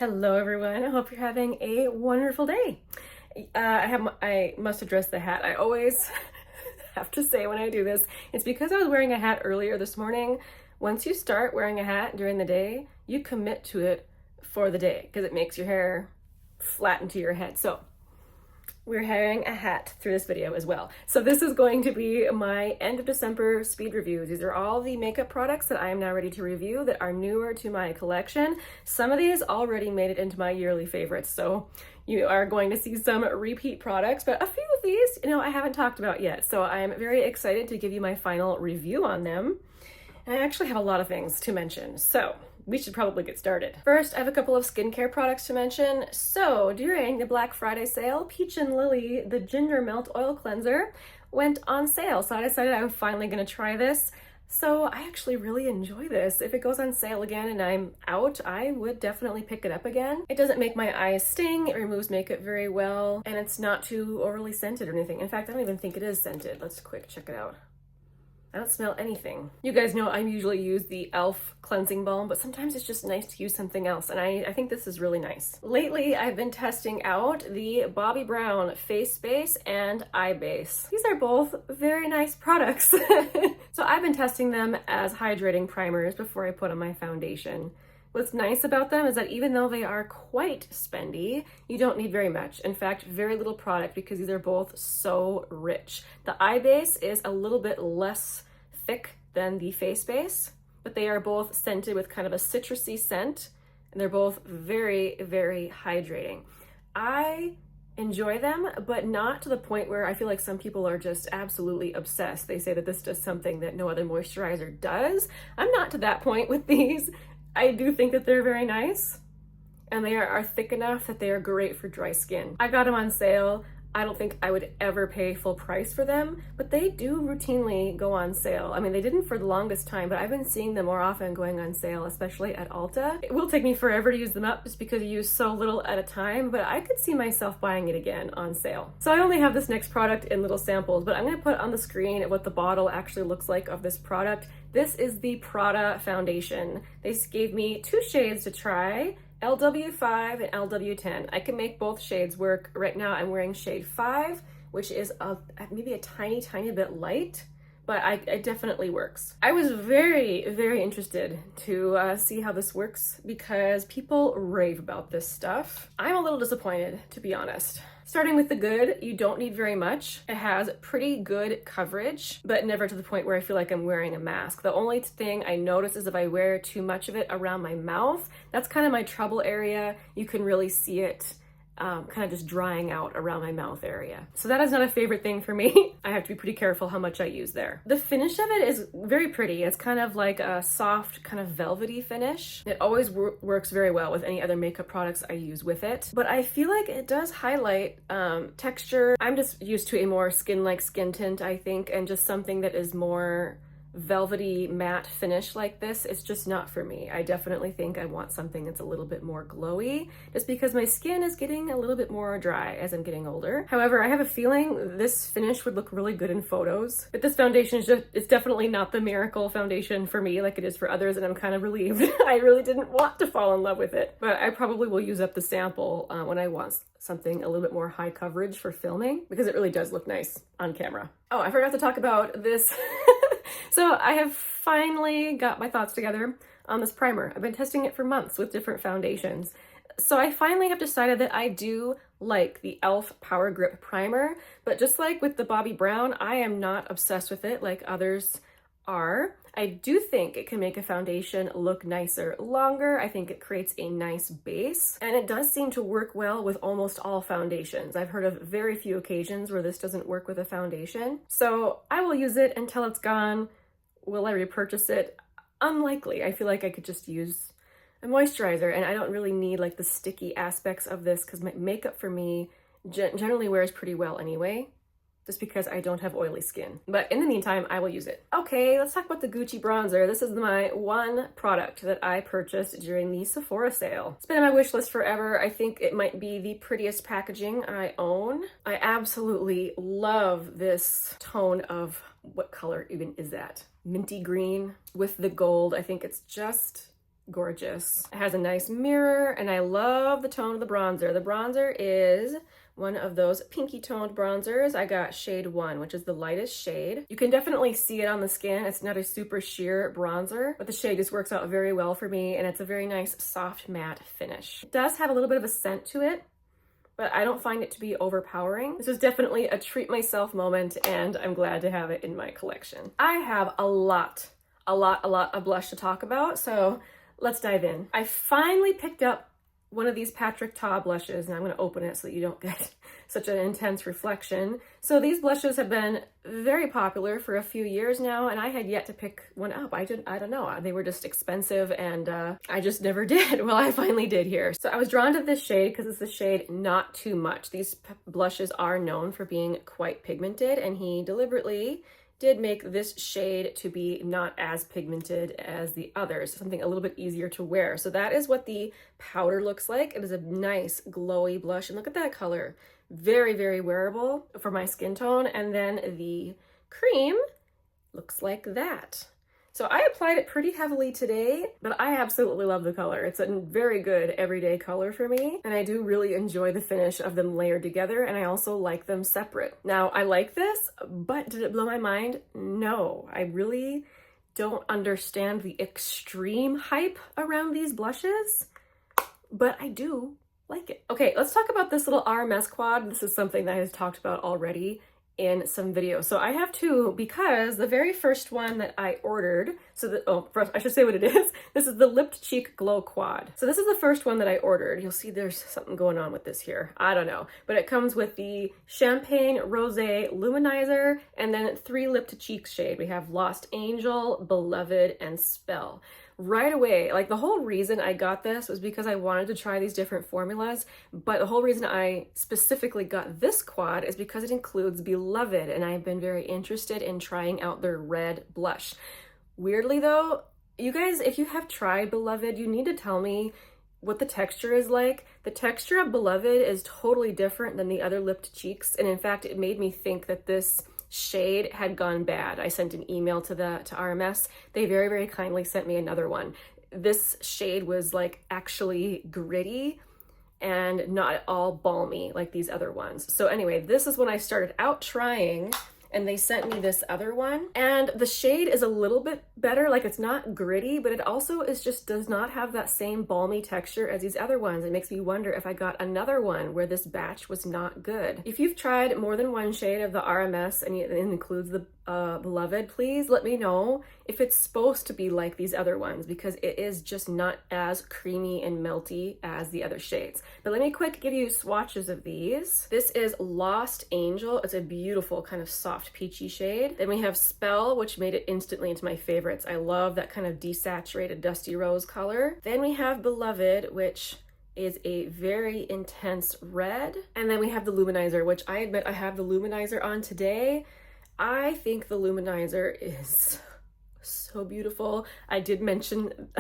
Hello everyone, I hope you're having a wonderful day. I must address the hat. I always have to say when I do this, it's because I was wearing a hat earlier this morning. Once you start wearing a hat during the day, you commit to it for the day because it makes your hair flatten to your head. So we're having a hat through this video as well. So this is going to be my end of December speed reviews. These are all the makeup products that I am now ready to review that are newer to my collection. Some of these already made it into my yearly favorites, so you are going to see some repeat products, but a few of these, I haven't talked about yet. So I'm very excited to give you my final review on them. And I actually have a lot of things to mention. So we should probably get started. First, I have a couple of skincare products to mention. So during the Black Friday sale, Peach and Lily, the Ginger Melt Oil Cleanser, went on sale. So I decided I'm finally gonna try this. So I actually really enjoy this. If it goes on sale again and I'm out, I would definitely pick it up again. It doesn't make my eyes sting, it removes makeup very well, and it's not too overly scented or anything. In fact, I don't even think it is scented. Let's quick check it out. I don't smell anything. You guys know I usually use the e.l.f. cleansing balm, but sometimes it's just nice to use something else, and I think this is really nice. Lately, I've been testing out the Bobbi Brown Face Base and Eye Base. These are both very nice products. So I've been testing them as hydrating primers before I put on my foundation. What's nice about them is that even though they are quite spendy, you don't need very much. In fact, very little product because these are both so rich. The eye base is a little bit less thick than the face base, but they are both scented with kind of a citrusy scent, and they're both very, very hydrating. I enjoy them, but not to the point where I feel like some people are just absolutely obsessed. They say that this does something that no other moisturizer does. I'm not to that point with these. I do think that they're very nice, and they are thick enough that they are great for dry skin. I got them on sale. I don't think I would ever pay full price for them, but they do routinely go on sale. I mean, they didn't for the longest time, but I've been seeing them more often going on sale, especially at Ulta. It will take me forever to use them up just because you use so little at a time, but I could see myself buying it again on sale. So I only have this next product in little samples, but I'm gonna put on the screen what the bottle actually looks like of this product. This is the Prada foundation. They gave me 2 shades to try, LW5 and LW10. I can make both shades work. Right now I'm wearing shade 5, which is maybe a tiny bit light, but it definitely works. I was very, very interested to see how this works because people rave about this stuff. I'm a little disappointed, to be honest. Starting with the good, you don't need very much. It has pretty good coverage, but never to the point where I feel like I'm wearing a mask. The only thing I notice is if I wear too much of it around my mouth, that's kind of my trouble area. You can really see it kind of just drying out around my mouth area. So that is not a favorite thing for me. I have to be pretty careful how much I use there. The finish of it is very pretty. It's kind of like a soft, kind of velvety finish. It always works very well with any other makeup products I use with it. But I feel like it does highlight texture. I'm just used to a more skin-like skin tint, I think, and just something that is more velvety matte finish like this. It's just not for me. I definitely think I want something that's a little bit more glowy just because my skin is getting a little bit more dry as I'm getting older. However, I have a feeling this finish would look really good in photos, but this foundation is it's definitely not the miracle foundation for me like it is for others, and I'm kind of relieved. I really didn't want to fall in love with it, but I probably will use up the sample when I want something a little bit more high coverage for filming because it really does look nice on camera. Oh, I forgot to talk about this. So I have finally got my thoughts together on this primer. I've been testing it for months with different foundations. So I finally have decided that I do like the e.l.f. Power Grip Primer, but just like with the Bobbi Brown, I am not obsessed with it like others are. I do think it can make a foundation look nicer longer. I think it creates a nice base, and it does seem to work well with almost all foundations. I've heard of very few occasions where this doesn't work with a foundation. So I will use it until it's gone. Will I repurchase it? Unlikely. I feel like I could just use a moisturizer, and I don't really need like the sticky aspects of this because my makeup for me generally wears pretty well anyway, just because I don't have oily skin. But in the meantime, I will use it. Okay, let's talk about the Gucci bronzer. This is my one product that I purchased during the Sephora sale. It's been on my wish list forever. I think it might be the prettiest packaging I own. I absolutely love this tone of, what color even is that? Minty green with the gold. I think it's just gorgeous. It has a nice mirror, and I love the tone of the bronzer. The bronzer is one of those pinky toned bronzers. I got shade 1, which is the lightest shade. You can definitely see it on the skin. It's not a super sheer bronzer, but the shade just works out very well for me, and it's a very nice soft matte finish. It does have a little bit of a scent to it, but I don't find it to be overpowering. This is definitely a treat myself moment, and I'm glad to have it in my collection. I have a lot of blush to talk about, so let's dive in. I finally picked up one of these Patrick Ta blushes, and I'm going to open it so that you don't get such an intense reflection. So these blushes have been very popular for a few years now, and I had yet to pick one up. I don't know. They were just expensive, and I just never did. Well, I finally did here. So I was drawn to this shade because it's the shade Not Too Much. These blushes are known for being quite pigmented, and he deliberately did make this shade to be not as pigmented as the others, something a little bit easier to wear. So that is what the powder looks like. It is a nice glowy blush, and look at that color. Very, very wearable for my skin tone. And then the cream looks like that. So I applied it pretty heavily today, but I absolutely love the color. It's a very good everyday color for me, and I do really enjoy the finish of them layered together, and I also like them separate. Now, I like this, but did it blow my mind? No, I really don't understand the extreme hype around these blushes, but I do like it. Okay, let's talk about this little RMS quad. This is something that I've talked about already in some videos. So I have two, because the very first one that I ordered, first I should say what it is. This is the Lipped Cheek Glow Quad. So this is the first one that I ordered. You'll see there's something going on with this here. I don't know, but it comes with the Champagne Rosé Luminizer and then 3 lip to cheek shade. We have Lost Angel, Beloved, and Spell. Right away, like the whole reason I got this was because I wanted to try these different formulas, but the whole reason I specifically got this quad is because it includes Beloved, and I've been very interested in trying out their red blush. Weirdly though, you guys, if you have tried Beloved, you need to tell me what the texture is like. The texture of Beloved is totally different than the other lipped cheeks, and in fact, it made me think that this shade had gone bad. I sent an email to RMS. They very, very kindly sent me another one. This shade was like actually gritty and not at all balmy like these other ones. So anyway, this is when I started out trying, and they sent me this other one, and the shade is a little bit better. Like, it's not gritty, but it also does not have that same balmy texture as these other ones. It makes me wonder if I got another one where this batch was not good. If you've tried more than one shade of the RMS and it includes the Beloved, please let me know if it's supposed to be like these other ones, because it is just not as creamy and melty as the other shades. But let me quick give you swatches of these. This is Lost Angel. It's a beautiful kind of soft peachy shade. Then we have Spell, which made it instantly into my favorites. I love that kind of desaturated dusty rose color. Then we have Beloved, which is a very intense red. And then we have the Luminizer, which I admit I have the Luminizer on today. I think the Luminizer is so beautiful. I did mention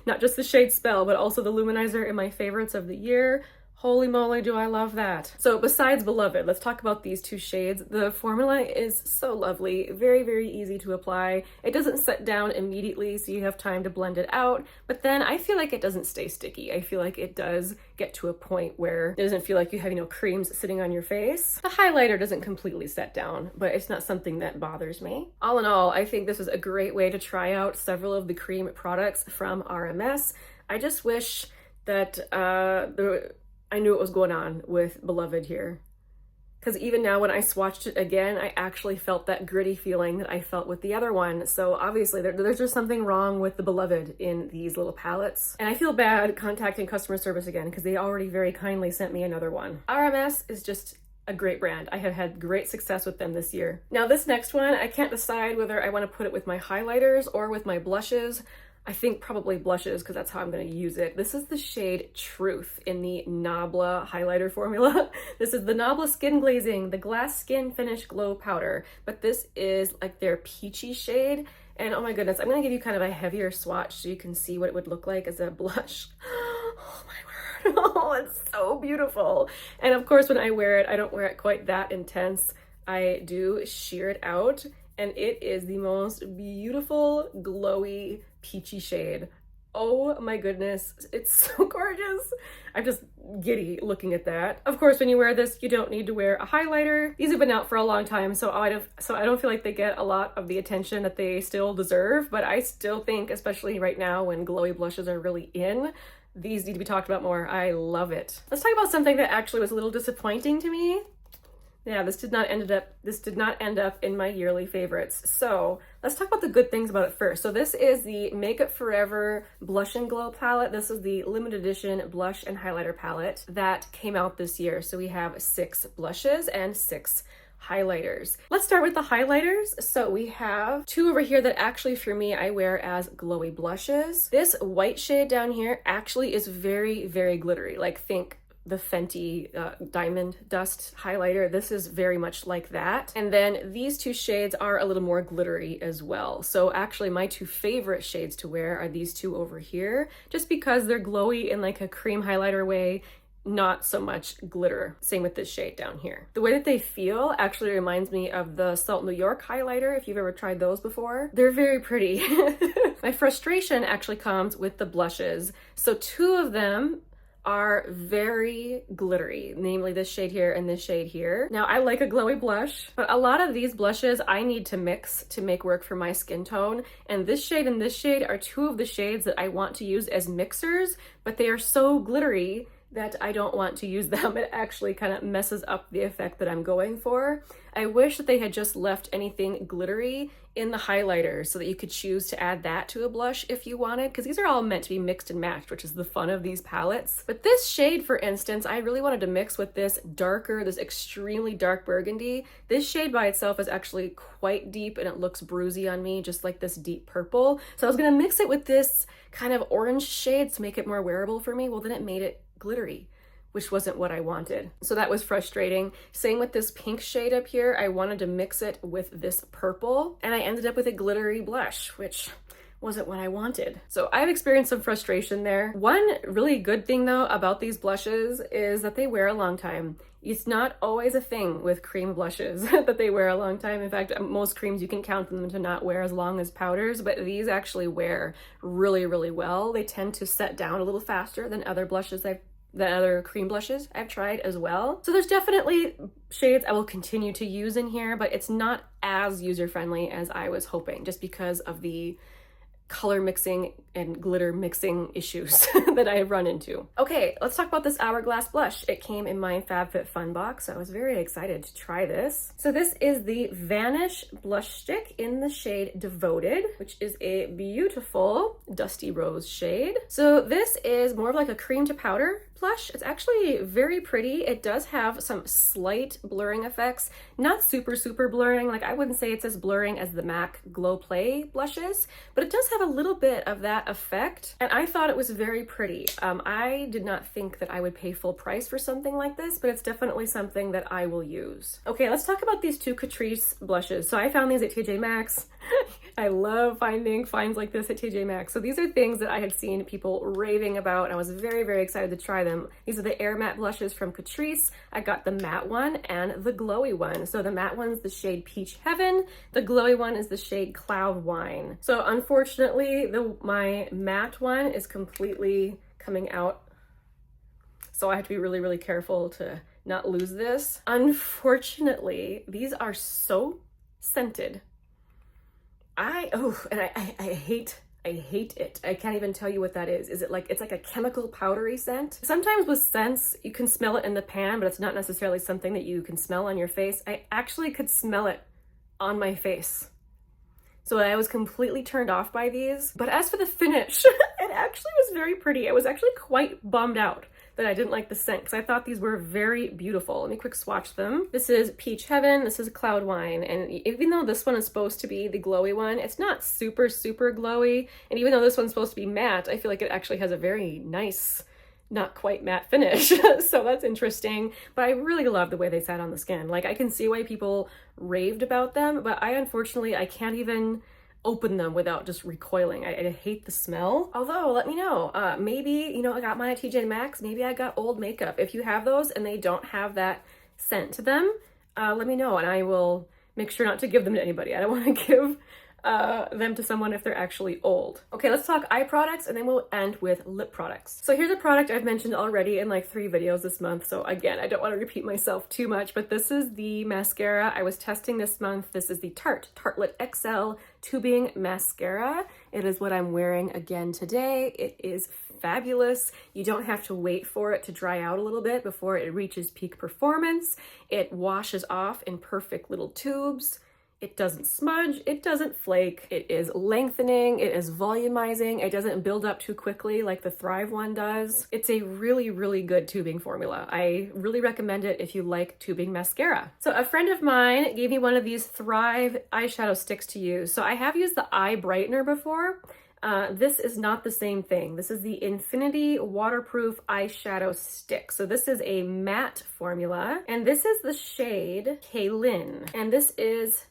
not just the shade Spell, but also the Luminizer in my favorites of the year. Holy moly, do I love that. So besides Beloved, let's talk about these two shades. The formula is so lovely, very, very easy to apply. It doesn't set down immediately, so you have time to blend it out, but then I feel like it doesn't stay sticky. I feel like it does get to a point where it doesn't feel like you have, creams sitting on your face. The highlighter doesn't completely set down, but it's not something that bothers me. All in all, I think this is a great way to try out several of the cream products from RMS. I just wish that I knew what was going on with Beloved here. Because even now when I swatched it again, I actually felt that gritty feeling that I felt with the other one. So obviously there's just something wrong with the Beloved in these little palettes. And I feel bad contacting customer service again because they already very kindly sent me another one. RMS is just a great brand. I have had great success with them this year. Now this next one, I can't decide whether I want to put it with my highlighters or with my blushes. I think probably blushes because that's how I'm going to use it. This is the shade Truth in the Nabla highlighter formula. This is the Nabla Skin Glazing, the Glass Skin Finish Glow Powder. But this is like their peachy shade. And oh my goodness, I'm going to give you kind of a heavier swatch so you can see what it would look like as a blush. Oh my word. Oh, it's so beautiful. And of course, when I wear it, I don't wear it quite that intense. I do sheer it out. And it is the most beautiful, glowy, peachy shade Oh my goodness, it's so gorgeous. I'm just giddy looking at that. Of course, when you wear this, you don't need to wear a highlighter. These have been out for a long time, so I don't feel like they get a lot of the attention that they still deserve, but I still think, especially right now when glowy blushes are really in, these need to be talked about more. I love it. Let's talk about something that actually was a little disappointing to me. Yeah, this did not end up in my yearly favorites. So let's talk about the good things about it first. So this is the Makeup Forever Blush and Glow palette. This is the limited edition blush and highlighter palette that came out this year. So we have 6 blushes and 6 highlighters. Let's start with the highlighters. So we have 2 over here that actually for me I wear as glowy blushes. This white shade down here actually is very, very glittery. Like think the Fenty Diamond Dust highlighter. This is very much like that. And then these 2 shades are a little more glittery as well. So actually my 2 favorite shades to wear are these 2 over here, just because they're glowy in like a cream highlighter way, not so much glitter. Same with this shade down here. The way that they feel actually reminds me of the Salt New York highlighter, if you've ever tried those before. They're very pretty. My frustration actually comes with the blushes. So 2 of them are very glittery, namely this shade here and this shade here. Now I like a glowy blush, but a lot of these blushes I need to mix to make work for my skin tone, and this shade and this shade are 2 of the shades that I want to use as mixers, but they are so glittery that I don't want to use them. It actually kind of messes up the effect that I'm going for. I wish that they had just left anything glittery in the highlighter so that you could choose to add that to a blush if you wanted, because these are all meant to be mixed and matched, which is the fun of these palettes. But this shade, for instance, I really wanted to mix with this darker, this extremely dark burgundy. This shade by itself is actually quite deep and it looks bruisey on me, just like this deep purple. So I was gonna mix it with this kind of orange shade to make it more wearable for me. Well, then it made it glittery, which wasn't what I wanted. So that was frustrating. Same with this pink shade up here. I wanted to mix it with this purple and I ended up with a glittery blush, which wasn't what I wanted. So I've experienced some frustration there. One really good thing though about these blushes is that they wear a long time. It's not always a thing with cream blushes that they wear a long time. In fact, most creams you can count them to not wear as long as powders, but these actually wear really, really well. They tend to set down a little faster than other cream blushes I've tried as well. So there's definitely shades I will continue to use in here, but it's not as user-friendly as I was hoping, just because of the color mixing and glitter mixing issues that I have run into. Okay, let's talk about this Hourglass blush. It came in my FabFitFun box, so I was very excited to try this. So this is the Vanish blush stick in the shade Devoted, which is a beautiful dusty rose shade. So this is more of like a cream to powder blush. It's actually very pretty. It does have some slight blurring effects, not super blurring. Like I wouldn't say it's as blurring as the MAC Glow Play blushes, but it does have a little bit of that effect, and I thought it was very pretty. I did not think that I would pay full price for something like this, but it's definitely something that I will use. Okay, let's talk about these 2 Catrice blushes. So I found these at TJ Maxx. I love finding finds like this at TJ Maxx. So these are things that I had seen people raving about, and I was very, very excited to try them. These are the Air Matte blushes from Catrice. I got the matte one and the glowy one. So the matte one's the shade Peach Heaven. The glowy one is the shade Cloud Wine. So unfortunately, my matte one is completely coming out. So I have to be really, really careful to not lose this. Unfortunately, these are so scented. I hate it. I can't even tell you what that is. Is it like, it's like a chemical powdery scent? Sometimes with scents, you can smell it in the pan, but it's not necessarily something that you can smell on your face. I actually could smell it on my face. So I was completely turned off by these. But as for the finish, it actually was very pretty. I was actually quite bummed out that I didn't like the scent, because I thought these were very beautiful. Let me quick swatch them. This is Peach Heaven, this is Cloud Wine, and even though this one is supposed to be the glowy one, it's not super glowy, and even though this one's supposed to be matte, I feel like it actually has a very nice, not quite matte finish. So that's interesting, but I really love the way they sat on the skin. Like I can see why people raved about them, but unfortunately I can't even open them without just recoiling. I hate the smell. Although, let me know, maybe, I got mine at TJ Maxx, maybe I got old makeup. If you have those and they don't have that scent to them, let me know and I will make sure not to give them to anybody. I don't want to give them to someone if they're actually old. Okay, let's talk eye products and then we'll end with lip products. So here's a product I've mentioned already in like 3 videos this month. So again, I don't want to repeat myself too much, but this is the mascara I was testing this month. This is the Tarte Tartelette XL Tubing Mascara. It is what I'm wearing again today. It is fabulous. You don't have to wait for it to dry out a little bit before it reaches peak performance. It washes off in perfect little tubes. It doesn't smudge, it doesn't flake, it is lengthening, it is volumizing, it doesn't build up too quickly like the Thrive one does. It's a really, really good tubing formula. I really recommend it if you like tubing mascara. So a friend of mine gave me one of these Thrive eyeshadow sticks to use. So I have used the eye brightener before. This is not the same thing. This is the Infinity Waterproof Eyeshadow Stick. So this is a matte formula, and this is the shade Kaelyn, and this is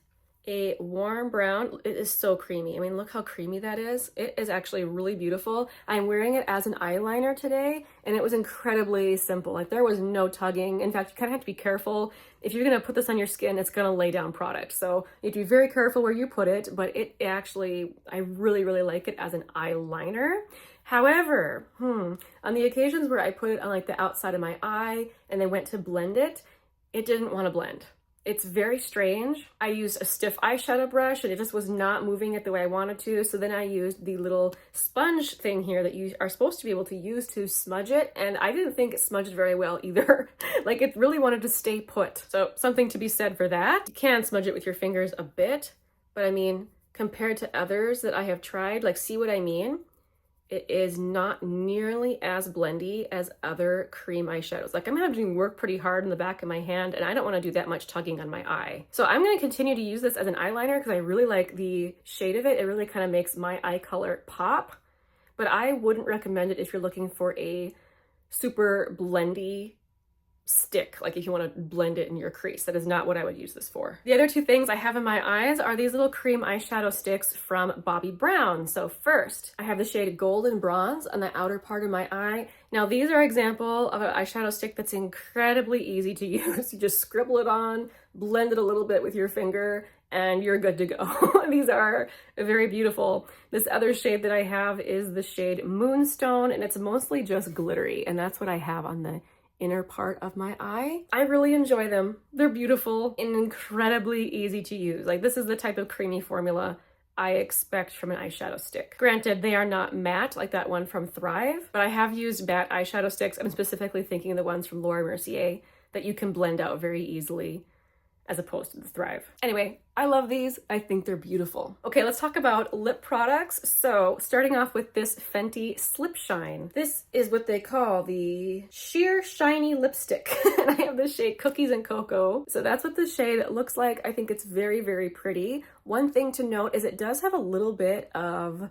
a warm brown. It is so creamy. I mean, look how creamy that is. It is actually really beautiful. I'm wearing it as an eyeliner today, and it was incredibly simple. Like, there was no tugging. In fact, you kind of have to be careful. If you're going to put this on your skin, it's going to lay down product. So you have to be very careful where you put it, but it actually, I really, really like it as an eyeliner. However, on the occasions where I put it on like the outside of my eye and then went to blend it, it didn't want to blend. It's very strange. I used a stiff eyeshadow brush and it just was not moving it the way I wanted to. So then I used the little sponge thing here that you are supposed to be able to use to smudge it. And I didn't think it smudged very well either. Like, it really wanted to stay put. So something to be said for that. You can smudge it with your fingers a bit, but I mean, compared to others that I have tried, like, see what I mean? It is not nearly as blendy as other cream eyeshadows. Like, I'm having to work pretty hard in the back of my hand, and I don't want to do that much tugging on my eye. So I'm going to continue to use this as an eyeliner because I really like the shade of it. It really kind of makes my eye color pop, but I wouldn't recommend it if you're looking for a super blendy stick, like if you want to blend it in your crease. That is not what I would use this for. The other 2 things I have in my eyes are these little cream eyeshadow sticks from Bobbi Brown. So first, I have the shade Golden Bronze on the outer part of my eye. Now, these are an example of an eyeshadow stick that's incredibly easy to use. You just scribble it on, blend it a little bit with your finger, and you're good to go. These are very beautiful. This other shade that I have is the shade Moonstone, and it's mostly just glittery, and that's what I have on the inner part of my eye. I really enjoy them. They're beautiful and incredibly easy to use. Like, this is the type of creamy formula I expect from an eyeshadow stick. Granted, they are not matte like that one from Thrive, but I have used matte eyeshadow sticks. I'm specifically thinking of the ones from Laura Mercier that you can blend out very easily as opposed to the Thrive. Anyway, I love these. I think they're beautiful. Okay, let's talk about lip products. So starting off with this Fenty Slip Shine. This is what they call the sheer shiny lipstick. And I have the shade Cookies and Cocoa. So that's what the shade looks like. I think it's very, very pretty. One thing to note is it does have a little bit of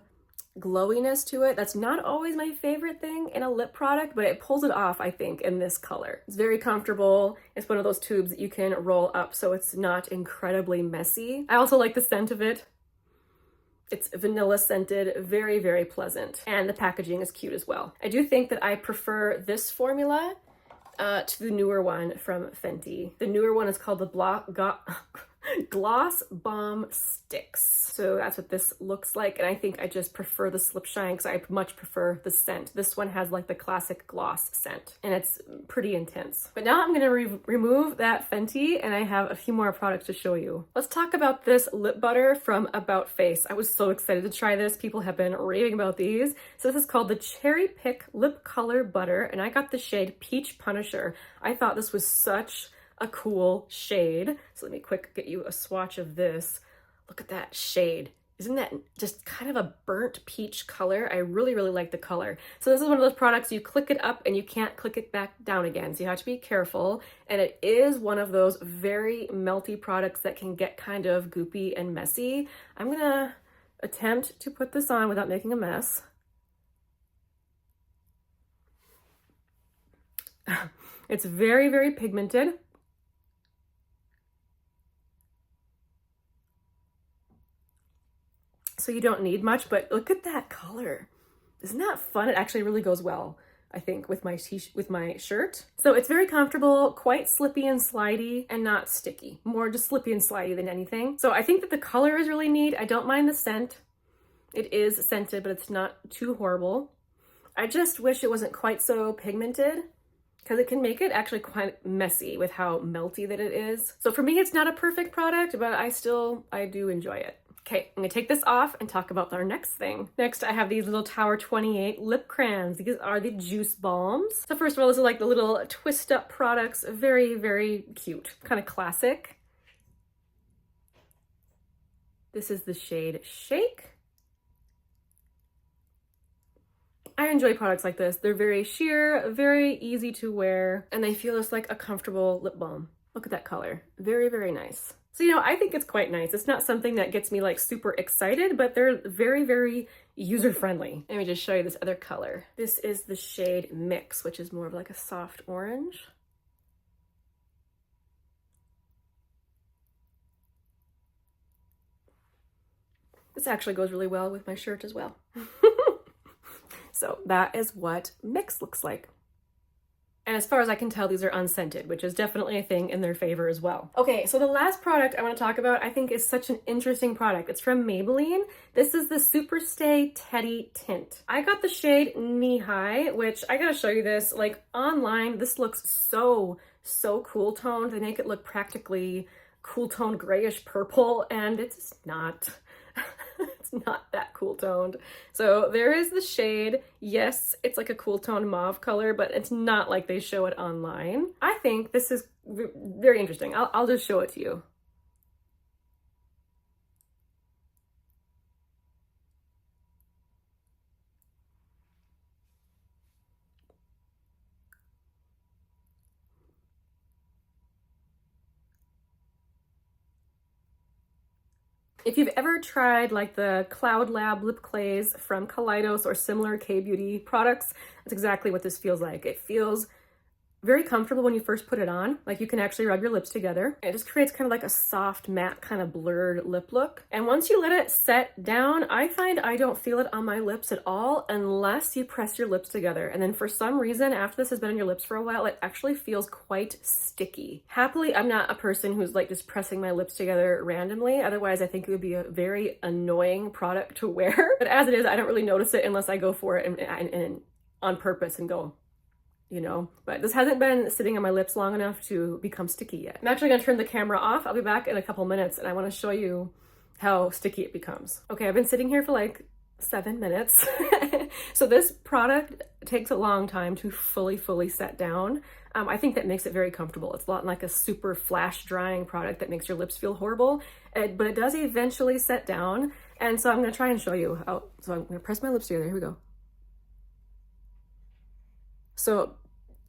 glowiness to it. That's not always my favorite thing in a lip product, but it pulls it off, I think, in this color. It's very comfortable. It's one of those tubes that you can roll up so it's not incredibly messy. I also like the scent of it. It's vanilla scented, very, very pleasant. And the packaging is cute as well. I do think that I prefer this formula to the newer one from Fenty. The newer one is called the Gloss Bomb Sticks. So that's what this looks like. And I think I just prefer the Slip Shine because I much prefer the scent. This one has like the classic gloss scent and it's pretty intense. But now I'm going to remove that Fenty and I have a few more products to show you. Let's talk about this lip butter from About Face. I was so excited to try this. People have been raving about these. So this is called the Cherry Pick Lip Color Butter and I got the shade Peach Punisher. I thought this was such a cool shade. So let me quick get you a swatch of this. Look at that shade. Isn't that just kind of a burnt peach color? I really, really like the color. So this is one of those products you click it up and you can't click it back down again. So you have to be careful. And it is one of those very melty products that can get kind of goopy and messy. I'm gonna attempt to put this on without making a mess. It's very, very pigmented. So you don't need much, but look at that color. Isn't that fun? It actually really goes well I think, with my shirt. So it's very comfortable, quite slippy and slidey, and not sticky. More just slippy and slidey than anything. So I think that the color is really neat. I don't mind the scent. It is scented, but it's not too horrible. I just wish it wasn't quite so pigmented, because it can make it actually quite messy with how melty that it is. So for me, it's not a perfect product, but I do enjoy it. Okay, I'm gonna take this off and talk about our next thing. Next, I have these little Tower 28 lip crayons. These are the Juice Balms. So first of all, these are like the little twist up products. Very, very cute, kind of classic. This is the shade Shake. I enjoy products like this. They're very sheer, very easy to wear, and they feel just like a comfortable lip balm. Look at that color. Very, very nice. So, you know, I think it's quite nice. It's not something that gets me like super excited, but they're very, very user-friendly. Let me just show you this other color. This is the shade Mix, which is more of like a soft orange. This actually goes really well with my shirt as well. So that is what Mix looks like. And as far as I can tell, these are unscented, which is definitely a thing in their favor as well. Okay, so the last product I want to talk about, I think is such an interesting product. It's from Maybelline. This is the Superstay Teddy Tint. I got the shade Knee High, which I gotta show you this. Like online, this looks so cool toned. They make it look practically cool toned grayish purple, and it's not. It's not that cool toned. So there is the shade. Yes, it's like a cool toned mauve color, but it's not like they show it online. I think this is very interesting. I'll just show it to you. If you've ever tried like the Cloud Lab lip clays from Kaleidos or similar K-beauty products, that's exactly what this feels like. It feels very comfortable when you first put it on. Like you can actually rub your lips together. It just creates kind of like a soft matte kind of blurred lip look. And once you let it set down, I find I don't feel it on my lips at all unless you press your lips together. And then for some reason, after this has been on your lips for a while, it actually feels quite sticky. Happily, I'm not a person who's like just pressing my lips together randomly. Otherwise, I think it would be a very annoying product to wear. But as it is, I don't really notice it unless I go for it and on purpose and go, you know, but this hasn't been sitting on my lips long enough to become sticky yet. I'm actually gonna turn the camera off. I'll be back in a couple minutes and I wanna show you how sticky it becomes. Okay, I've been sitting here for like 7 minutes. So this product takes a long time to fully set down. I think that makes it very comfortable. It's not like a super flash drying product that makes your lips feel horrible, but it does eventually set down. And so I'm gonna try and show you how. So I'm gonna press my lips together, here we go. So,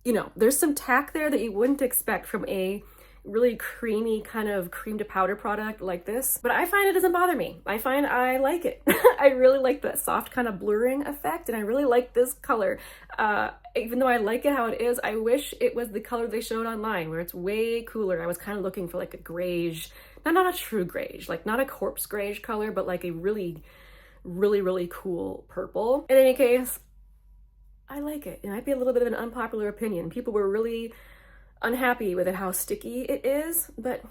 you know, there's some tack there that you wouldn't expect from a really creamy kind of cream to powder product like this, but I find it doesn't bother me. I find I like it. I really like that soft kind of blurring effect, and I really like this color. Even though I like it how it is, I wish it was the color they showed online where it's way cooler. I was kind of looking for like a grayish, not a true grayish, like not a corpse grayish color, but like a really cool purple. In any case, I like it. It might be a little bit of an unpopular opinion. People were really unhappy with it, how sticky it is, but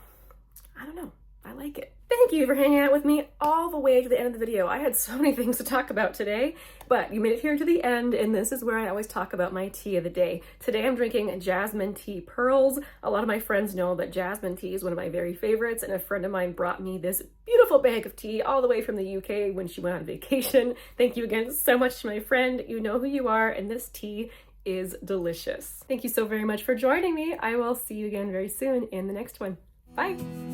I don't know. I like it. Thank you for hanging out with me all the way to the end of the video. I had so many things to talk about today, but you made it here to the end, and this is where I always talk about my tea of the day. Today I'm drinking Jasmine Tea Pearls. A lot of my friends know that Jasmine tea is one of my very favorites, and a friend of mine brought me this beautiful bag of tea all the way from the UK when she went on vacation. Thank you again so much to my friend. You know who you are, and this tea is delicious. Thank you so very much for joining me. I will see you again very soon in the next one. Bye.